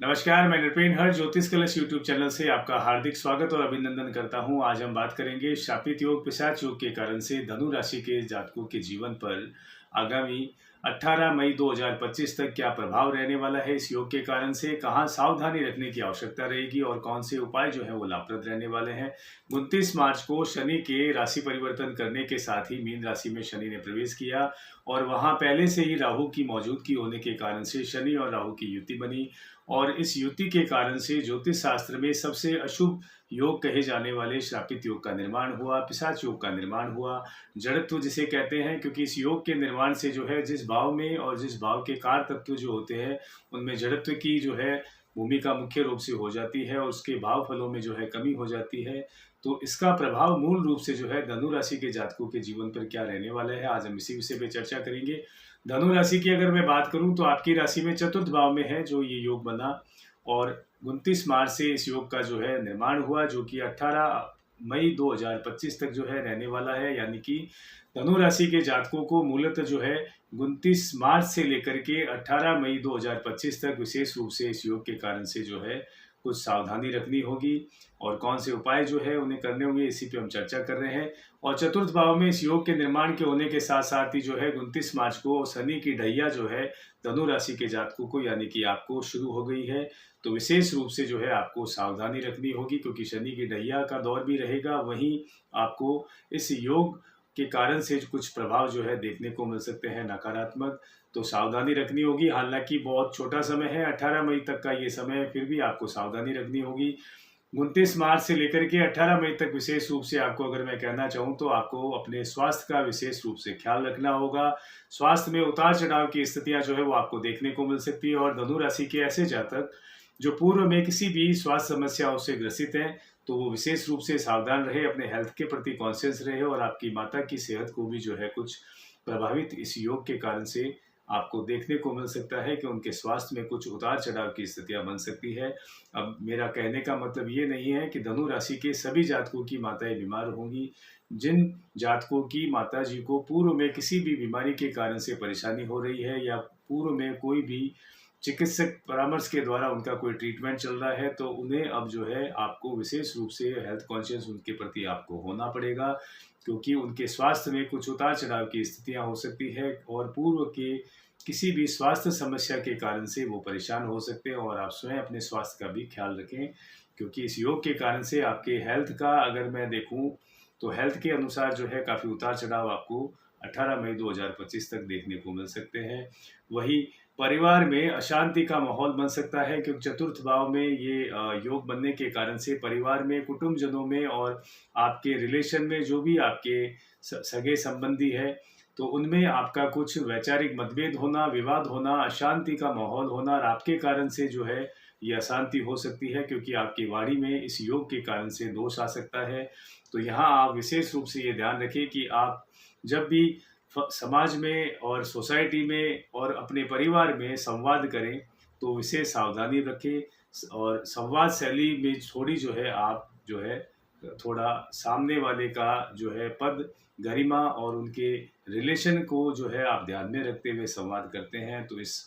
नमस्कार, मैं नृपेन हर ज्योतिष कलश यूट्यूब चैनल से आपका हार्दिक स्वागत और अभिनंदन करता हूं। आज हम बात करेंगे शापित योग पिशाच योग के कारण से धनु राशि के जातकों के जीवन पर आगामी 18 मई 2025 तक क्या प्रभाव रहने वाला है। इस योग के कारण से कहां सावधानी रखने की आवश्यकता रहेगी और कौन से उपाय जो है वो लाभप्रद रहने वाले हैं। 29 मार्च को शनि के राशि परिवर्तन करने के साथ ही मीन राशि में शनि ने प्रवेश किया और वहां पहले से ही राहु की मौजूदगी होने के कारण से शनि और राहु की युति बनी और इस युति के कारण से ज्योतिष शास्त्र में सबसे अशुभ योग कहे जाने वाले श्रापित योग का निर्माण हुआ, पिशाच योग का निर्माण हुआ, जड़त्व जिसे कहते हैं। क्योंकि इस योग के निर्माण से जो है जिस भाव में और जिस भाव के कार तत्व जो होते हैं उनमें जड़त्व की जो है भूमिका मुख्य रूप से हो जाती है और उसके भाव फलों में जो है कमी हो जाती है। तो इसका प्रभाव मूल रूप से जो है धनु राशि के जातकों के जीवन पर क्या रहने वाला है, आज हम इसी विषय पे चर्चा करेंगे। धनु राशि की अगर मैं बात करूं तो आपकी राशि में चतुर्थ भाव में है जो ये योग बना और 29 मार्च से इस योग का जो है निर्माण हुआ, जो कि 18 मई 2025 तक जो है रहने वाला है। यानी कि धनु राशि के जातकों को मूलतः जो है 29 मार्च से लेकर के 18 मई 2025 तक विशेष रूप से इस योग के कारण से जो है कुछ सावधानी रखनी होगी और कौन से उपाय जो है उन्हें करने होंगे, इसी पे हम चर्चा कर रहे हैं। और चतुर्थ भाव में इस योग के निर्माण के होने के साथ साथ ही जो है 29 मार्च को शनि की ढैया जो है धनु राशि के जातकों को यानी कि आपको शुरू हो गई है। तो विशेष रूप से जो है आपको सावधानी रखनी होगी क्योंकि शनि की ढैया का दौर भी रहेगा। वहीं आपको इस योग के कारण से कुछ प्रभाव जो है देखने को मिल सकते हैं नकारात्मक, तो सावधानी रखनी होगी। हालांकि बहुत छोटा समय है, 18 मई तक का ये समय है, फिर भी आपको सावधानी रखनी होगी। 29 मार्च से लेकर के 18 मई तक विशेष रूप से आपको अगर मैं कहना चाहूँ तो आपको अपने स्वास्थ्य का विशेष रूप से ख्याल रखना होगा। स्वास्थ्य में उतार चढ़ाव की स्थितियां जो है वो आपको देखने को मिल सकती है और धनु राशि के ऐसे जातक जो पूर्व में किसी भी स्वास्थ्य समस्याओं से ग्रसित हैं तो वो विशेष रूप से सावधान रहे, अपने हेल्थ के प्रति कॉन्शियस रहे और आपकी माता की सेहत को भी जो है कुछ प्रभावित इस योग के कारण से आपको देखने को मिल सकता है कि उनके स्वास्थ्य में कुछ उतार चढ़ाव की स्थितियां बन सकती है। अब मेरा कहने का मतलब ये नहीं है कि धनु राशि के सभी जातकों की माताएं बीमार होंगी। जिन जातकों की माता जी को पूर्व में किसी भी बीमारी के कारण से परेशानी हो रही है या पूर्व में कोई भी चिकित्सक परामर्श के द्वारा उनका कोई ट्रीटमेंट चल रहा है तो उन्हें अब जो है आपको विशेष रूप से हेल्थ कॉन्शियस उनके प्रति आपको होना पड़ेगा क्योंकि उनके स्वास्थ्य में कुछ उतार चढ़ाव की स्थितियां हो सकती है और पूर्व के किसी भी स्वास्थ्य समस्या के कारण से वो परेशान हो सकते हैं और आप स्वयं अपने स्वास्थ्य का भी ख्याल रखें क्योंकि इस योग के कारण से आपके हेल्थ का अगर मैं देखूं तो हेल्थ के अनुसार जो है काफ़ी उतार चढ़ाव आपको 18 मई 2025 तक देखने को मिल सकते हैं। वही परिवार में अशांति का माहौल बन सकता है क्योंकि चतुर्थ भाव में ये योग बनने के कारण से परिवार में, कुटुंबजनों में और आपके रिलेशन में जो भी आपके सगे संबंधी है तो उनमें आपका कुछ वैचारिक मतभेद होना, विवाद होना, अशांति का माहौल होना और आपके कारण से जो है ये अशांति हो सकती है क्योंकि आपकी वाणी में इस योग के कारण से दोष आ सकता है। तो यहाँ आप विशेष रूप से ये ध्यान रखें कि आप जब भी समाज में और सोसाइटी में और अपने परिवार में संवाद करें तो विशेष सावधानी रखें और संवाद शैली में थोड़ी जो है आप जो है थोड़ा सामने वाले का जो है पद, गरिमा और उनके रिलेशन को जो है आप ध्यान में रखते हुए संवाद करते हैं तो इस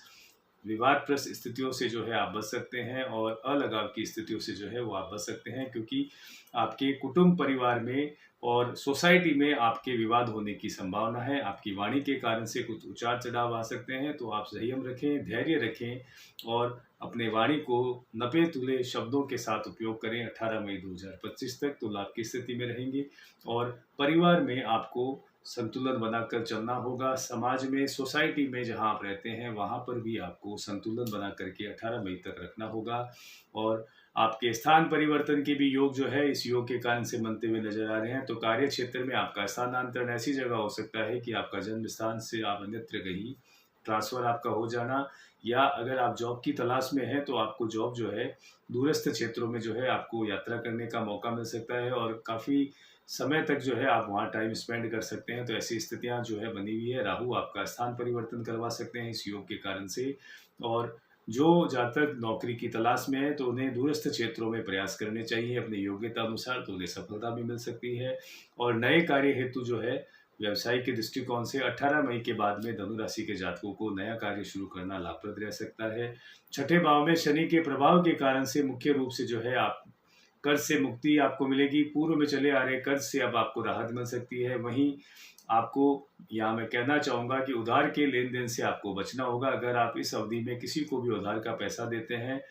विवादग्रस्त स्थितियों से जो है आप बच सकते हैं और अलगाव की स्थितियों से जो है वो आप बच सकते हैं क्योंकि आपके कुटुंब परिवार में और सोसाइटी में आपके विवाद होने की संभावना है। आपकी वाणी के कारण से कुछ उतार चढ़ाव आ सकते हैं तो आप संयम रखें, धैर्य रखें और अपने वाणी को नपे तुले शब्दों के साथ उपयोग करें। 18 मई 2025 तक तो लाभ की स्थिति में रहेंगे और परिवार में आपको संतुलन बनाकर चलना होगा। समाज में, सोसाइटी में जहां आप रहते हैं वहां पर भी आपको संतुलन बना करके 18 मई तक रखना होगा और आपके स्थान परिवर्तन के भी योग जो है इस योग के कारण से बनते हुए नजर आ रहे हैं। तो कार्य क्षेत्र में आपका स्थानांतरण ऐसी जगह हो सकता है कि आपका जन्म स्थान से आप अन्यत्र कहीं ट्रांसफर आपका हो जाना या अगर आप जॉब की तलाश में हैं तो आपको जॉब जो है दूरस्थ क्षेत्रों में जो है आपको यात्रा करने का मौका मिल सकता है और काफ़ी समय तक जो है आप वहाँ टाइम स्पेंड कर सकते हैं। तो ऐसी स्थितियाँ जो है बनी हुई है। राहु आपका स्थान परिवर्तन करवा सकते हैं इस योग के कारण से और जो जातक नौकरी की तलाश में है तो उन्हें दूरस्थ क्षेत्रों में प्रयास करने चाहिए अपनी योग्यता अनुसार, तो उन्हें सफलता भी मिल सकती है और नए कार्य हेतु जो है व्यवसाय के दृष्टिकोण से 18 मई के बाद में धनु राशि के जातकों को नया कार्य शुरू करना लाभप्रद रह सकता है। छठे भाव में शनि के प्रभाव के कारण से मुख्य रूप से जो है आप कर्ज से मुक्ति आपको मिलेगी। पूर्व में चले आ रहे कर्ज से अब आपको राहत मिल सकती है। वहीं आपको यहाँ मैं कहना चाहूँगा कि उधार के लेन-देन से आपको बचना होगा। अगर आप इस अवधि में किसी को भी उधार का पैसा देते हैं,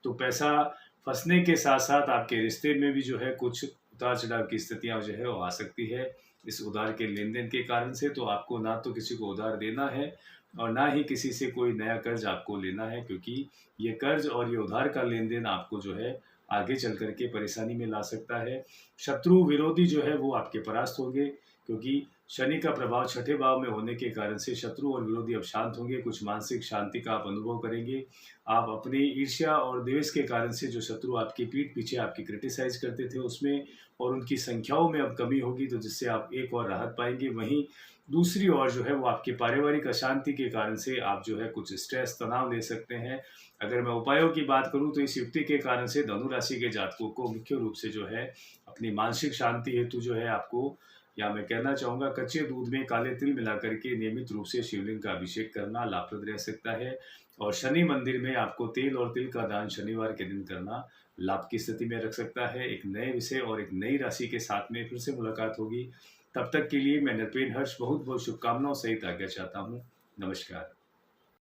तो पैसा फँसने के साथ-साथ आपके रिश्ते में भी जो है कुछ उतार-चढ़ाव की स्थितियाँ जो है वो आ सकती है। इस उधार के लेन-देन के कारण से तो आपको ना तो किसी को उधार देना है और ना ही किसी से कोई नया कर्ज आपको लेना है, क्योंकि ये कर्ज और ये उधार का लेन-देन आपको जो है आगे चल कर के परेशानी में ला सकता है। शत्रु विरोधी जो है वो आपके परास्त होंगे, क्योंकि शनि का प्रभाव छठे भाव में होने के कारण से शत्रु और विरोधी अब शांत होंगे। कुछ मानसिक शांति का आप अनुभव करेंगे। आप अपनी ईर्ष्या और द्वेष के कारण से जो शत्रु आपकी पीठ पीछे आपकी क्रिटिसाइज करते थे उसमें और उनकी संख्याओं में अब कमी होगी, तो जिससे आप एक और राहत पाएंगे। वहीं दूसरी ओर जो है वो आपकी पारिवारिक अशांति के कारण से आप जो है कुछ स्ट्रेस तनाव ले सकते हैं। अगर मैं उपायों की बात करूं तो इस युक्ति के कारण से धनु राशि के जातकों को मुख्य रूप से जो है अपनी मानसिक शांति हेतु जो है आपको, या मैं कहना चाहूँगा, कच्चे दूध में काले तिल मिला करके नियमित रूप से शिवलिंग का अभिषेक करना लाभप्रद रह सकता है। और शनि मंदिर में आपको तेल और तिल का दान शनिवार के दिन करना लाभ की स्थिति में रख सकता है। एक नए विषय और एक नई राशि के साथ में फिर से मुलाकात होगी। तब तक के लिए मैं नृपेन हर्ष बहुत बहुत शुभकामनाओं सहित आज्ञा चाहता हूँ। नमस्कार।